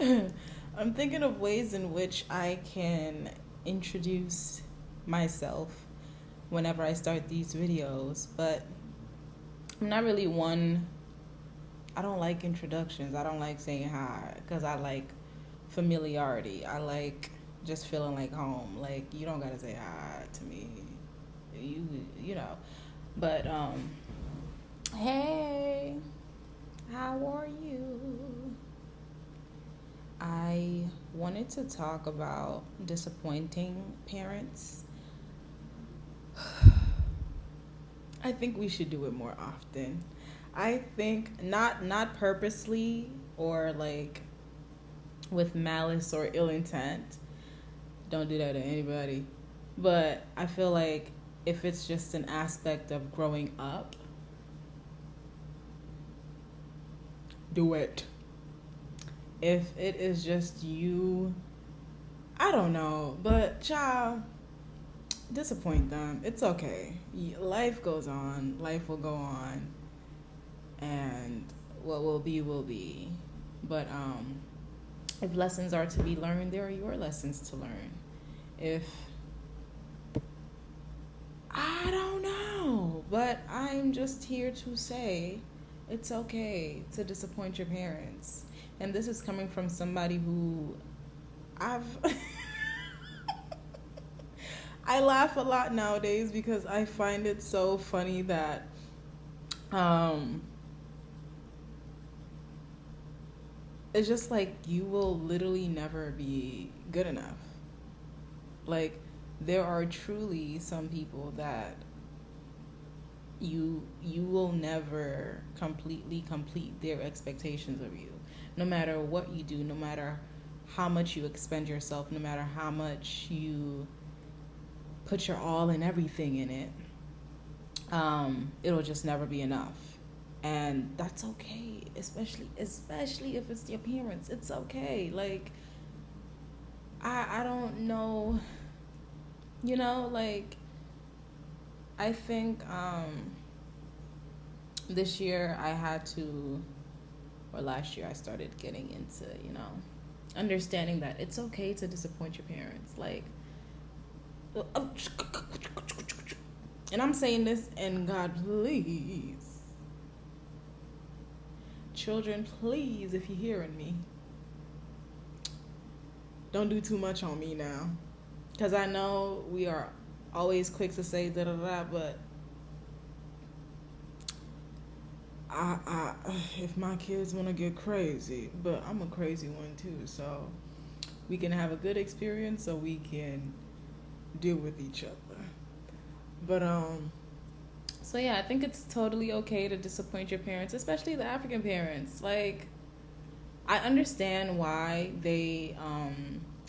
I'm thinking of ways in which I can introduce myself whenever I start these videos, but I'm not really one. I don't like introductions. I don't like saying hi because I like familiarity. I like just feeling like home. Like you don't gotta say hi to me. You know. But hey, how are you? I wanted to talk about disappointing parents. I think we should do it more often. I think not purposely or like with malice or ill intent. Don't do that to anybody. But I feel like if it's just an aspect of growing up, do it. If it is just you, I don't know, but child, disappoint them. It's okay. Life goes on. Life will go on, and what will be will be. But if lessons are to be learned, there are your lessons to learn. If I don't know, but I'm just here to say it's okay to disappoint your parents. And this is coming from somebody who I've I laugh a lot nowadays because I find it so funny that um it's just like you will literally never be good enough. Like there are truly some people that you will never completely complete their expectations of you. No matter what you do, no matter how much you expend yourself, no matter how much you put your all and everything in it, it'll just never be enough. And that's okay, especially if it's your parents. It's okay. Like I don't know, like I think this year I had to, or last year I started getting into, understanding that it's okay to disappoint your parents. Like, and I'm saying this, and God, please, children, please, if you're hearing me, don't do too much on me now. Because I know we are always quick to say da da da, but I if my kids want to get crazy, but I'm a crazy one too, so we can have a good experience so we can deal with each other. But so yeah, I think it's totally okay to disappoint your parents, especially the African parents. Like I understand why they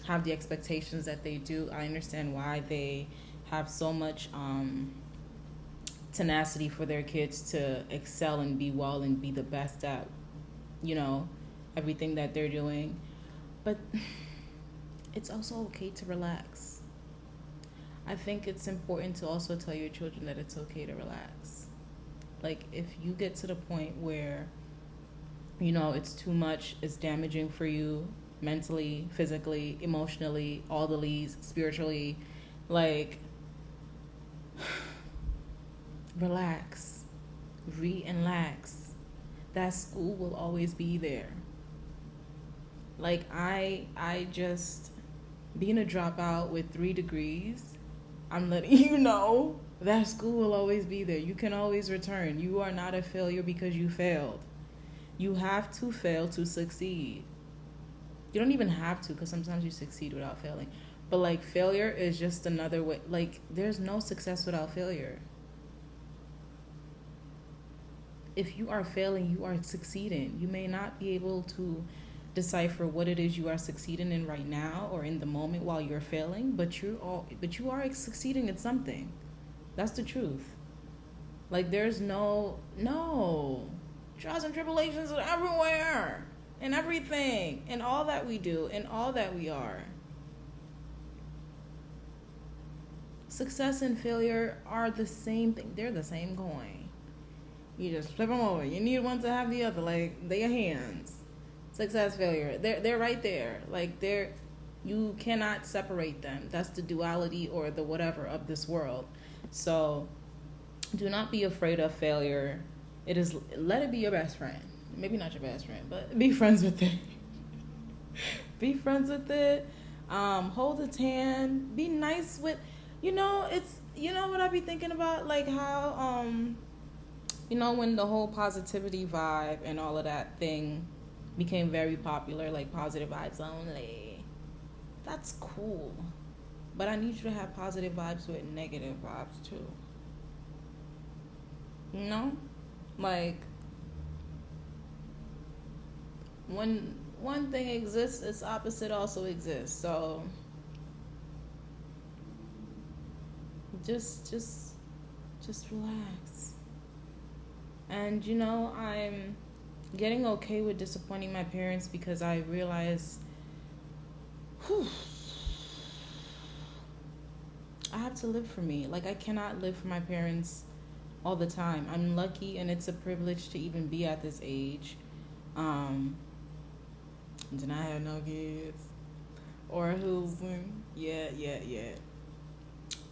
have the expectations that they do. I understand why they have so much tenacity for their kids to excel and be well and be the best at, you know, everything that they're doing. But it's also okay to relax. I think it's important to also tell your children that it's okay to relax. Like, if you get to the point where, it's too much, it's damaging for you mentally, physically, emotionally, all the leads, spiritually, like, relax, relax. That school will always be there. Like, I just, being a dropout with 3 degrees, I'm letting you know that school will always be there. You can always return. You are not a failure because you failed. You have to fail to succeed. You don't even have to, because sometimes you succeed without failing. But like, failure is just another way. Like, there's no success without failure. If you are failing, you are succeeding. You may not be able to decipher what it is you are succeeding in right now or in the moment while you're failing, but you are succeeding in something. That's the truth. Like, there's no trials and tribulations are everywhere and everything and all that we do and all that we are. Success and failure are the same thing. They're the same coin. You just flip them over. You need one to have the other. Like, they're hands. It's success, failure. They're right there. Like you cannot separate them. That's the duality or the whatever of this world. So do not be afraid of failure. Let it be your best friend. Maybe not your best friend, but be friends with it. Be friends with it. Hold its hand. Be nice with, it's, what I be thinking about, like how, when the whole positivity vibe and all of that thing became very popular, like positive vibes only. That's cool. But I need you to have positive vibes with negative vibes too. Like, when one thing exists, its opposite also exists. So just relax. And I'm getting okay with disappointing my parents because I realize I have to live for me. Like, I cannot live for my parents all the time. I'm lucky and it's a privilege to even be at this age. And I have no kids. Or who's, yeah.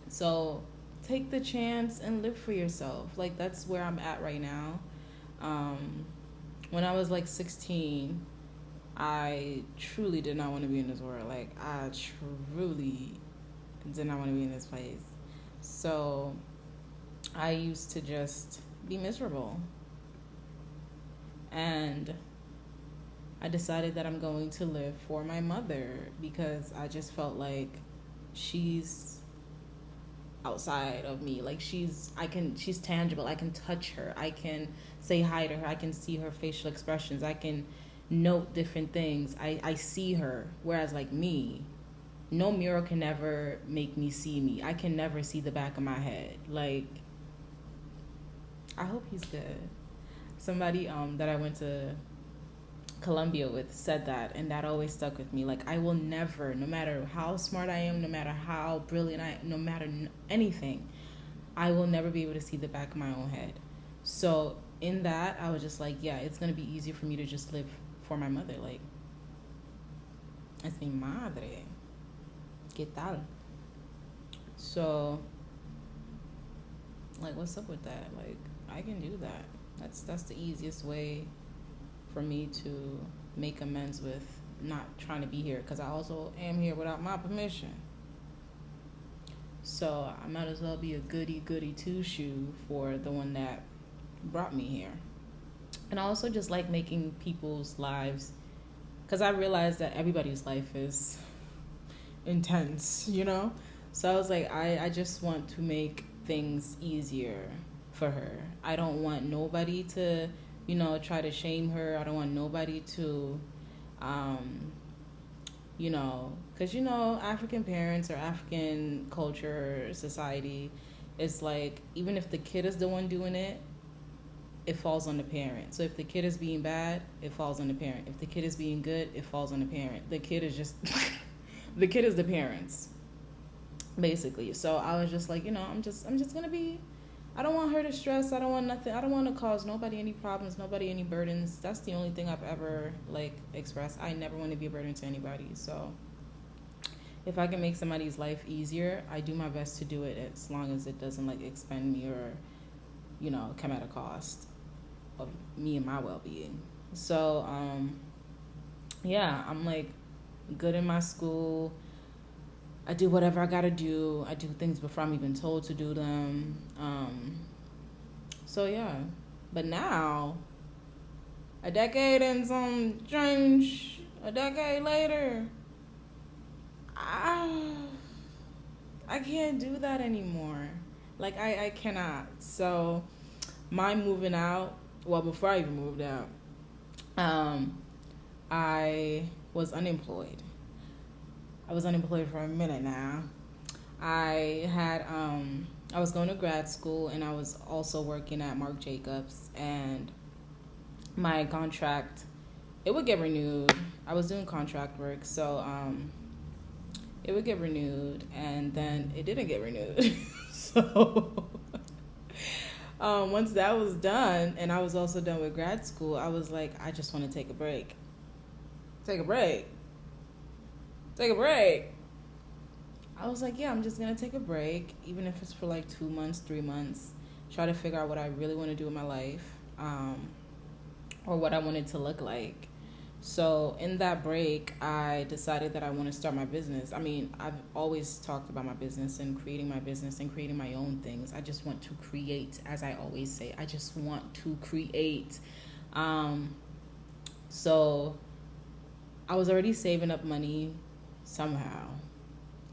So take the chance and live for yourself. Like, that's where I'm at right now. When I was like 16, I truly did not want to be in this world. Like, I truly did not want to be in this place. So I used to just be miserable. And I decided that I'm going to live for my mother because I just felt like she's outside of me. Like, she's tangible. I can touch her. I can say hi to her. I can see her facial expressions. I can note different things. I see her. Whereas like me, no mirror can ever make me see me. I can never see the back of my head. Like, I hope he's good. Somebody that I went to Columbia with said that, and that always stuck with me. Like, I will never, no matter how smart I am, no matter how brilliant no matter anything, I will never be able to see the back of my own head. So in that, I was just like, yeah, it's going to be easier for me to just live for my mother. Like, es mi madre. ¿Qué tal? So, like, what's up with that? Like, I can do that. That's the easiest way for me to make amends with not trying to be here, because I also am here without my permission. So I might as well be a goody two-shoe for the one that brought me here. And I also just like making people's lives, because I realized that everybody's life is intense, So I was like, I just want to make things easier for her. I don't want nobody to, try to shame her. I don't want nobody to, because, African parents or African culture, society, it's like, even if the kid is the one doing it, it falls on the parent. So if the kid is being bad, it falls on the parent. If the kid is being good, it falls on the parent. The kid is just, the kid is the parents, basically. So I was just like, I'm just going to be, I don't want her to stress. I don't want nothing. I don't want to cause nobody any problems, nobody any burdens. That's the only thing I've ever, expressed. I never want to be a burden to anybody. So if I can make somebody's life easier, I do my best to do it, as long as it doesn't, expend me or, come at a cost of me and my well-being. So, yeah, I'm, good in my school. I do whatever I gotta do. I do things before I'm even told to do them. So yeah. But now, a decade and some change, a decade later, I can't do that anymore. I cannot. So my moving out, well, before I even moved out, I was unemployed. I was unemployed for a minute now. I was going to grad school, and I was also working at Marc Jacobs, and my contract, it would get renewed. I was doing contract work, so it would get renewed, and then it didn't get renewed. So once that was done, and I was also done with grad school, I was like, I just want to take a break. Take a break. Take a break. I was like, yeah, I'm just gonna take a break, even if it's for like 2 months, 3 months. Try to figure out what I really want to do in my life, or what I wanted to look like. So in that break, I decided that I want to start my business. I mean, I've always talked about my business and creating my business and creating my own things. I just want to create, as I always say. I just want to create. Um, so I was already saving up money somehow.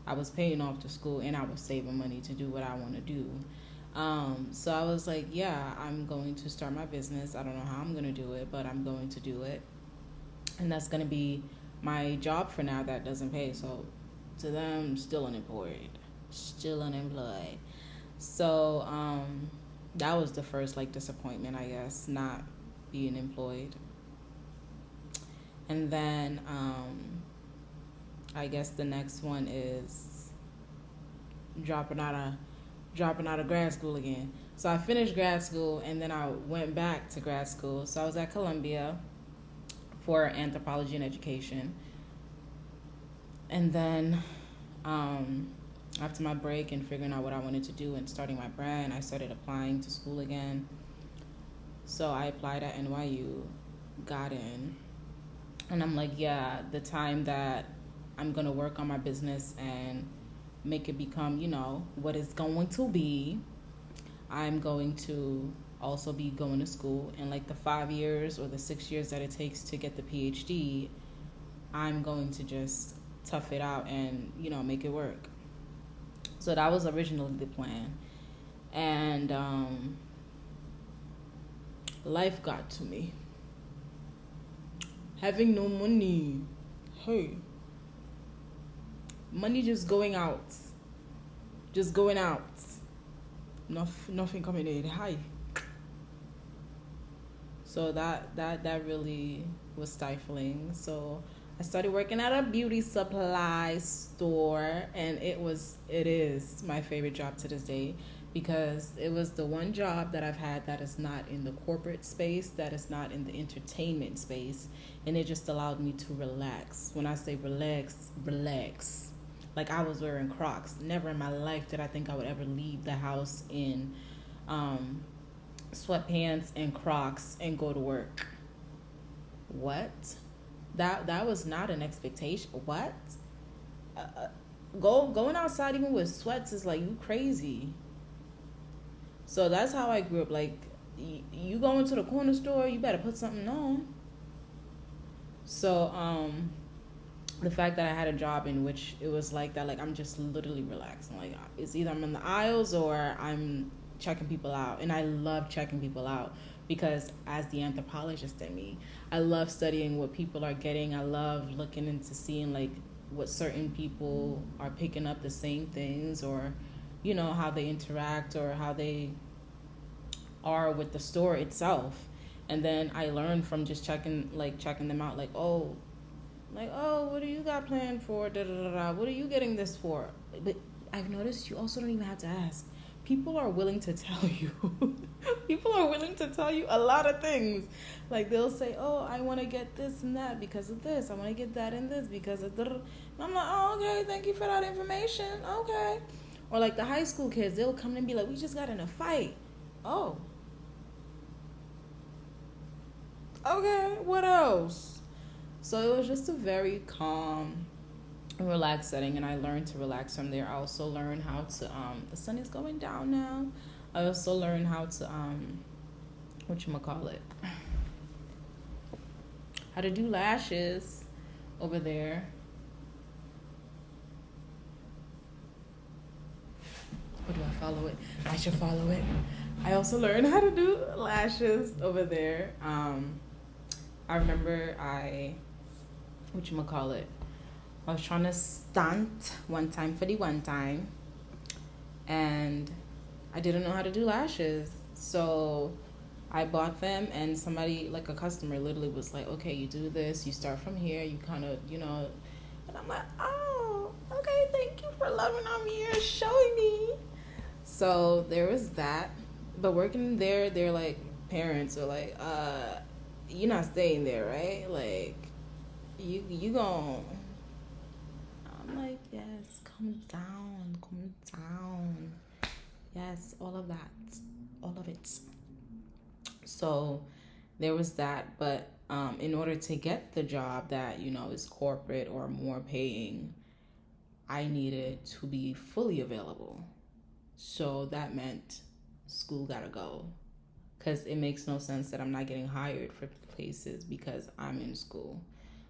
I was paying off the school and I was saving money to do what I want to do. So I was like, yeah, I'm going to start my business. I don't know how I'm going to do it, but I'm going to do it. And that's going to be my job for now that doesn't pay. So to them, still unemployed. Still unemployed. So that was the first like disappointment, I guess, not being employed. And then I guess the next one is dropping out of grad school again. So I finished grad school and then I went back to grad school. So I was at Columbia for anthropology and education. And then after my break and figuring out what I wanted to do and starting my brand, I started applying to school again. So I applied at NYU, got in, and I'm like, yeah, the time that I'm going to work on my business and make it become, what it's going to be, I'm going to also be going to school. And like the 5 years or the 6 years that it takes to get the PhD, I'm going to just tough it out and, make it work. So that was originally the plan. And life got to me. Having no money. Hey. Money just going out. Just going out. Nothing coming in. Hi. So that really was stifling. So I started working at a beauty supply store, and it is my favorite job to this day, because it was the one job that I've had that is not in the corporate space, that is not in the entertainment space, and it just allowed me to relax. When I say relax. Like I was wearing Crocs. Never in my life did I think I would ever leave the house in sweatpants and Crocs and go to work. What? That was not an expectation. What? Going outside even with sweats is like, you crazy. So that's how I grew up. Like, you go into the corner store, you better put something on. So the fact that I had a job in which it was like that, like I'm just literally relaxing. Like it's either I'm in the aisles or I'm checking people out, and I love checking people out because as the anthropologist in me, I love studying what people are getting. I love looking into seeing like what certain people are picking up the same things, or how they interact or how they are with the store itself. And then I learned from just checking them out, like, oh, what do you got planned for? Da, da, da, da. What are you getting this for? But I've noticed you also don't even have to ask. People are willing to tell you. People are willing to tell you a lot of things. Like they'll say, oh, I want to get this and that because of this. I want to get that and this because of that. And I'm like, oh, okay, thank you for that information. Okay. Or like the high school kids, they'll come and be like, we just got in a fight. Oh. Okay, what else? So it was just a very calm and relaxed setting, and I learned to relax from there. I also learned how to, the sun is going down now. I also learned how to, how to do lashes over there. Or do I follow it? I should follow it. I also learned how to do lashes over there. I remember I was trying to stunt one time for the one time, and I didn't know how to do lashes. So I bought them, and somebody, like a customer, literally was like, okay, you do this, you start from here, you kind of, and I'm like, oh, okay, thank you for loving on me and showing me. So there was that. But working there, they're like, parents are like, you're not staying there, right? Like, You gon' I'm like, yes, calm down. Yes, all of that. All of it. So there was that, but in order to get the job that, is corporate or more paying, I needed to be fully available. So that meant school gotta go. Because it makes no sense that I'm not getting hired for places because I'm in school.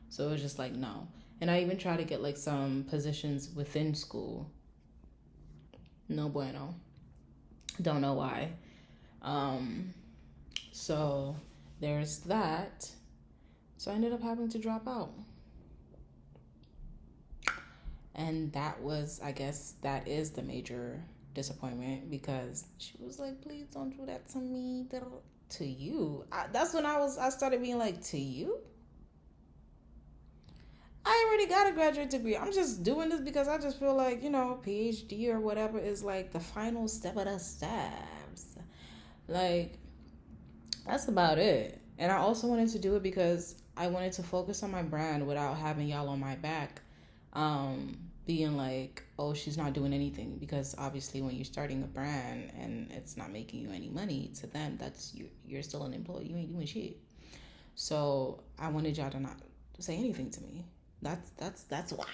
So it was just like, no. And I even tried to get like some positions within school. No bueno. Don't know why. Um, so there's that. So I ended up having to drop out. And that was, I guess, that is the major disappointment because she was like, please don't do that to me. To you. That's when I started being like, to you? I already got a graduate degree. I'm just doing this because I just feel like, PhD or whatever is like the final step of the steps. Like, that's about it. And I also wanted to do it because I wanted to focus on my brand without having y'all on my back. Being like, oh, she's not doing anything. Because obviously, when you're starting a brand and it's not making you any money, to them, that's you're still an employee. You ain't doing shit. So I wanted y'all to not say anything to me. That's why.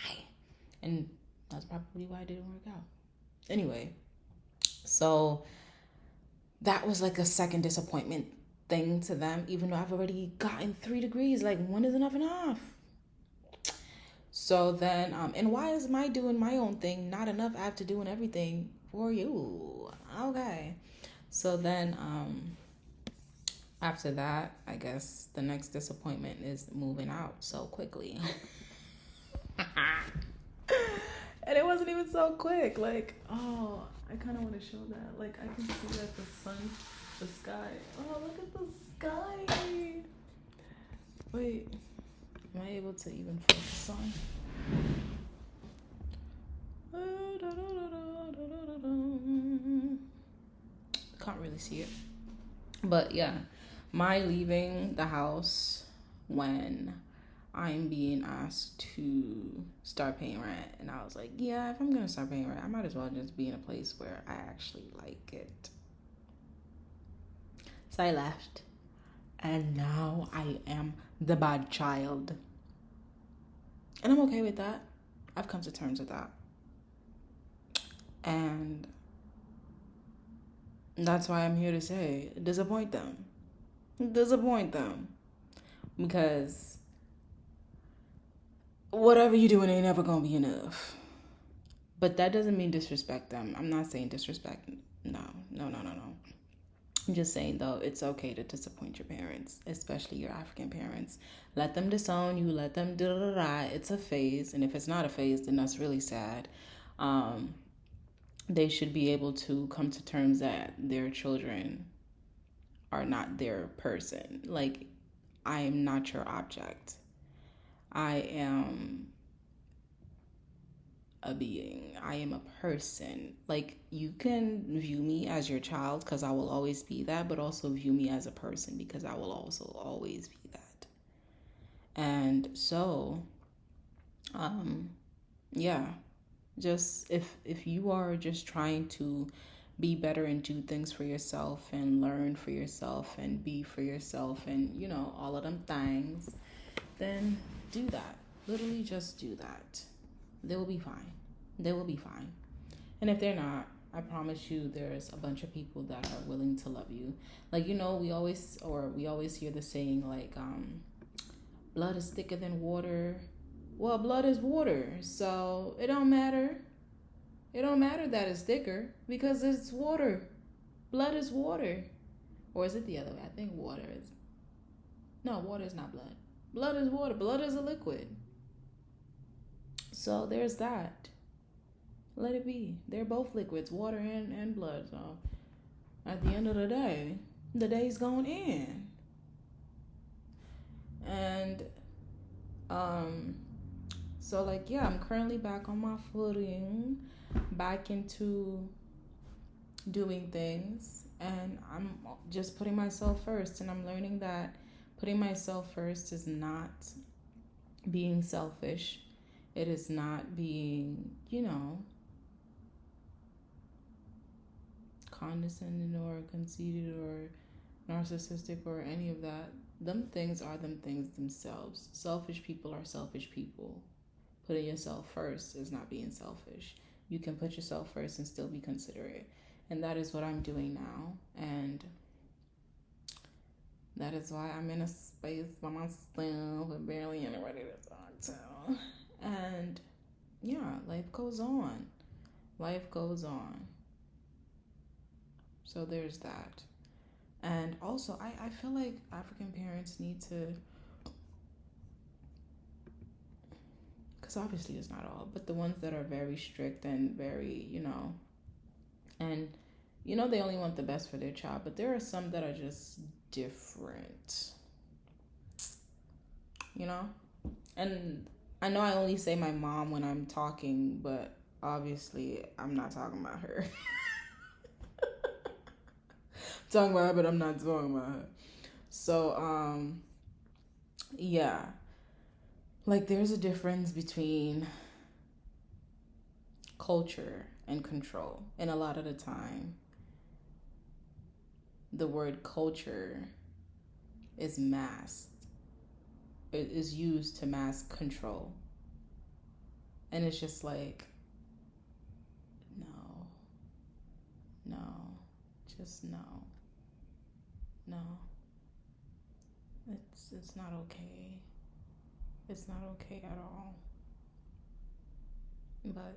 And that's probably why it didn't work out. Anyway, so that was like a second disappointment thing to them, even though I've already gotten 3 degrees. Like, one is enough. So then, and why is my doing my own thing not enough after doing everything for you? Okay. So then, after that, I guess the next disappointment is moving out so quickly. And it wasn't even so quick. Like, oh, I kind of want to show that. Like, I can see that the sky. Oh, look at the sky. Wait, am I able to even focus on? Can't really see it. But yeah, my leaving the house when I'm being asked to start paying rent. And I was like, yeah, if I'm going to start paying rent, I might as well just be in a place where I actually like it. So I left. And now I am the bad child. And I'm okay with that. I've come to terms with that. And that's why I'm here to say, disappoint them. Disappoint them. Because whatever you're doing ain't never gonna be enough. But that doesn't mean disrespect them. I'm not saying disrespect. No. I'm just saying, though, it's okay to disappoint your parents, especially your African parents. Let them disown you. Let them da-da-da-da. It's a phase. And if it's not a phase, then that's really sad. They should be able to come to terms that their children are not their person. Like, I am not your object. I am a being. I am a person. Like, you can view me as your child because I will always be that, but also view me as a person because I will also always be that. And so, yeah, just if you are just trying to be better and do things for yourself and learn for yourself and be for yourself and all of them things, then do that. Literally just do that. They will be fine. They will be fine. And if they're not, I promise you there's a bunch of people that are willing to love you. Like, we always hear the saying like blood is thicker than water. Well, blood is water, so it don't matter. It don't matter that it's thicker because it's water. Blood is water. Or is it the other way? I think water is. No, water is not blood. Blood is water. Blood is a liquid. So there's that. Let it be. They're both liquids, water and blood. So at the end of the day's going in. And so like yeah, I'm currently back on my footing, back into doing things, and I'm just putting myself first, and I'm learning that putting myself first is not being selfish. It is not being, condescending or conceited or narcissistic or any of that. Them things are them things themselves. Selfish people are selfish people. Putting yourself first is not being selfish. You can put yourself first and still be considerate. And that is what I'm doing now. And that is why I'm in a space by myself and barely anybody to talk to. And yeah, life goes on. Life goes on. So there's that. And also, I feel like African parents need to, because obviously it's not all, but the ones that are very strict and very, and they only want the best for their child, but there are some that are just different, And I know I only say my mom when I'm talking, but obviously I'm not talking about her. Talking about her, but I'm not talking about her. So, yeah. Like, there's a difference between culture and control. And a lot of the time, the word culture is masked. It is used to mask control. And it's just like, no, just no. It's not okay. It's not okay at all. But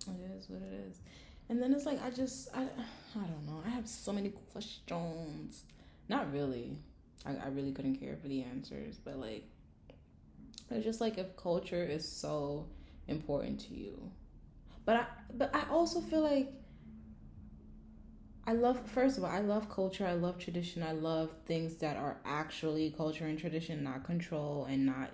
it is what it is. And then it's like I don't know. I have so many questions. Not really. I really couldn't care for the answers, but like it's just like if culture is so important to you. But I also feel like first of all, I love culture, I love tradition, I love things that are actually culture and tradition, not control and not,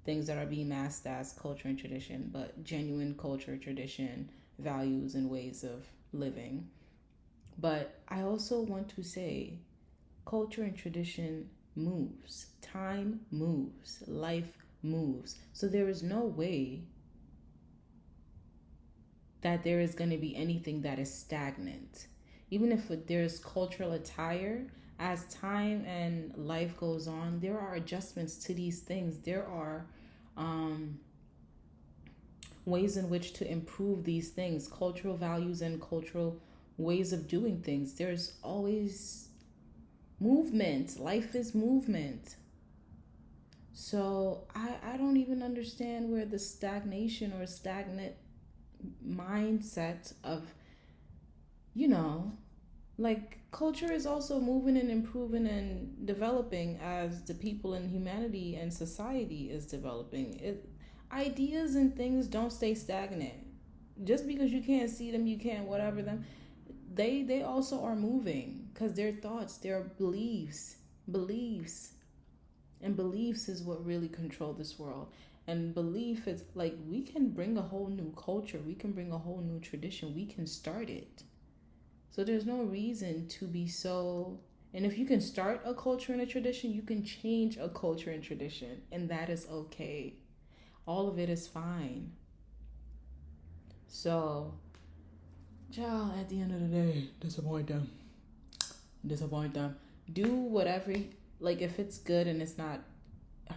things that are being masked as culture and tradition, but genuine culture, tradition, values, and ways of living. But I also want to say culture and tradition moves, time moves, life moves. So there is no way that there is going to be anything that is stagnant. Even if there's cultural attire, as time and life goes on, there are adjustments to these things. There are ways in which to improve these things, cultural values and cultural ways of doing things. There's always movement. Life is movement. So I don't even understand where the stagnation or stagnant mindset of, like culture is also moving and improving and developing as the people in humanity and society is developing. Ideas and things don't stay stagnant. Just because you can't see them, you can't whatever them. They also are moving because their thoughts, their beliefs, and beliefs is what really control this world. And belief is like we can bring a whole new culture, we can bring a whole new tradition, we can start it. So there's no reason to be so. And if you can start a culture and a tradition, you can change a culture and tradition, and that is okay. All of it is fine. So, child, at the end of the day, disappoint them. Do whatever, like if it's good and it's not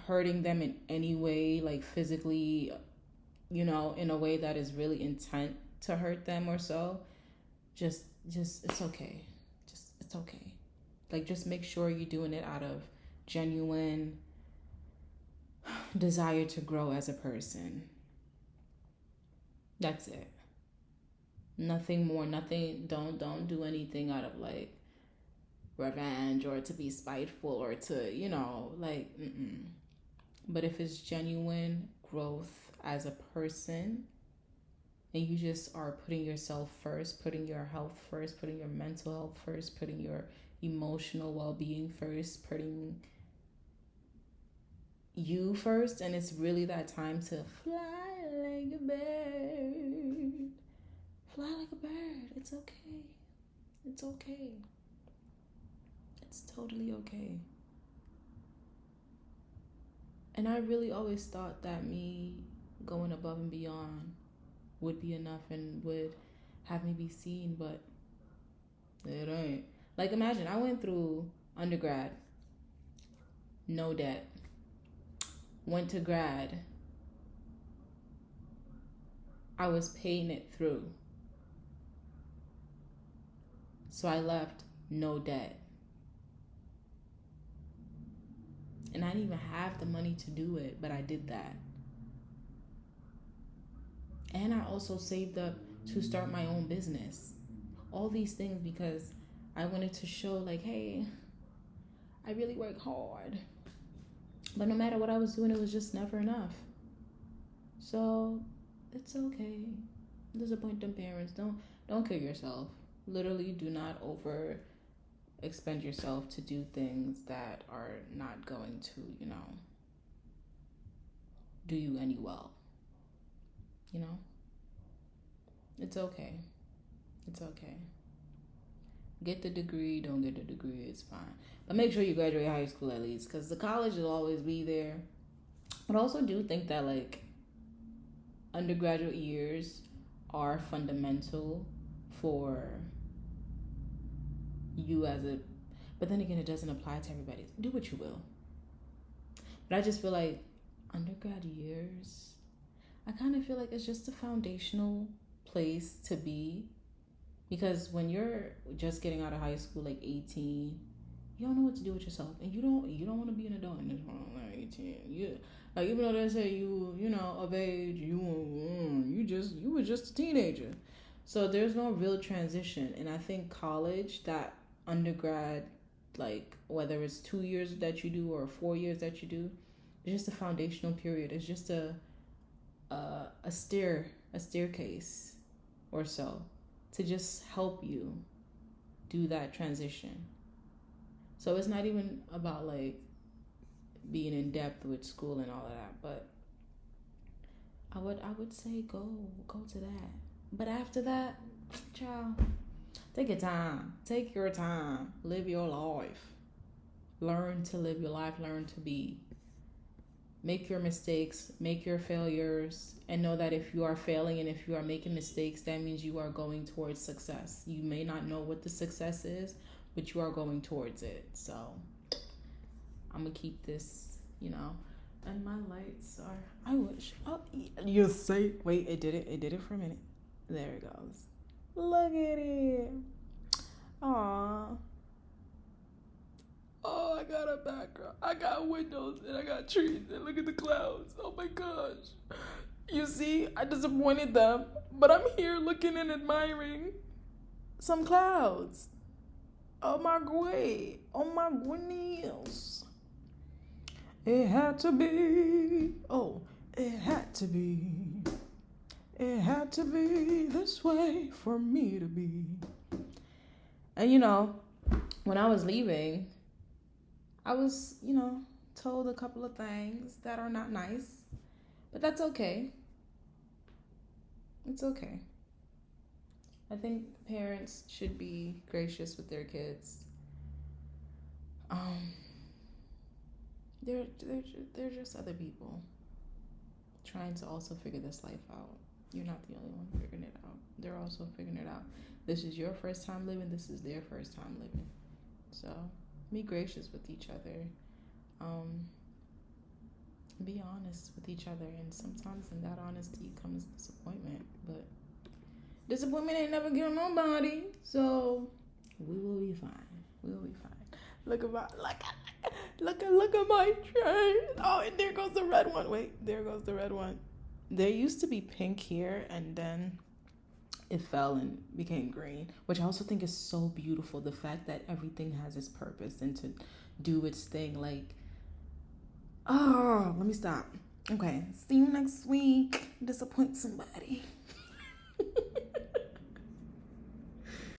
hurting them in any way, like physically, in a way that is really intent to hurt them or so, just it's okay. It's okay. Like just make sure you're doing it out of genuine desire to grow as a person. That's it. Nothing more, nothing, don't do anything out of like revenge or to be spiteful or to, like But if it's genuine growth as a person and you just are putting yourself first, putting your health first, putting your mental health first, putting your emotional well-being first, putting you first, and it's really that time to fly like a bird. Fly like a bird. It's okay. It's okay. It's totally okay. And I really always thought that me going above and beyond would be enough and would have me be seen, but it ain't. Like, imagine I went through undergrad, no debt, went to grad, I was paying it through. So I left, no debt. And I didn't even have the money to do it, but I did that. And I also saved up to start my own business. All these things because I wanted to show, like, hey, I really work hard. But no matter what I was doing, it was just never enough. So it's okay. Disappoint them parents. Don't kill yourself. Literally, do not over expend yourself to do things that are not going to, do you any well. It's okay. It's okay. Get the degree, don't get the degree, it's fine. But make sure you graduate high school at least, because the college will always be there. But I also do think that, like, undergraduate years are fundamental for you as a, but then again, it doesn't apply to everybody. Do what you will. But I just feel like undergrad years, I kind of feel like it's just a foundational place to be, because when you're just getting out of high school, like 18, you don't know what to do with yourself, and you don't want to be an adult in this world. Like 18, like, even though they say you of age, you were just a teenager. So there's no real transition, and I think college, that undergrad, like whether it's 2 years that you do or 4 years that you do, it's just a foundational period. It's just a staircase or so to just help you do that transition. So it's not even about, like, being in depth with school and all of that, but I would say go to that. But after that, child, take your time. Take your time. Live your life. Learn to live your life. Learn to be. Make your mistakes. Make your failures. And know that if you are failing and if you are making mistakes, that means you are going towards success. You may not know what the success is, but you are going towards it. So I'm going to keep this, And my lights are, I wish. Oh, you say, wait, it did it for a minute. There it goes. Look at it. Aww. Oh, I got a background. I got windows and I got trees and look at the clouds. Oh my gosh. You see, I disappointed them, but I'm here looking and admiring some clouds. Oh my god. Oh my goodness. It had to be. Oh, it had to be. It had to be this way for me to be. And when I was leaving, I was, told a couple of things that are not nice. But that's okay. It's okay. I think parents should be gracious with their kids. They're just other people trying to also figure this life out. You're not the only one figuring it out. They're also figuring it out. This is your first time living. This is their first time living. So be gracious with each other. Be honest with each other. And sometimes in that honesty comes disappointment. But disappointment ain't never kill nobody. So we will be fine. We'll be fine. Look at my train. Oh, and there goes the red one. Wait, there goes the red one. There used to be pink here, and then it fell and became green, which I also think is so beautiful. The fact that everything has its purpose and to do its thing. Like, oh, let me stop. Okay, see you next week. Disappoint somebody.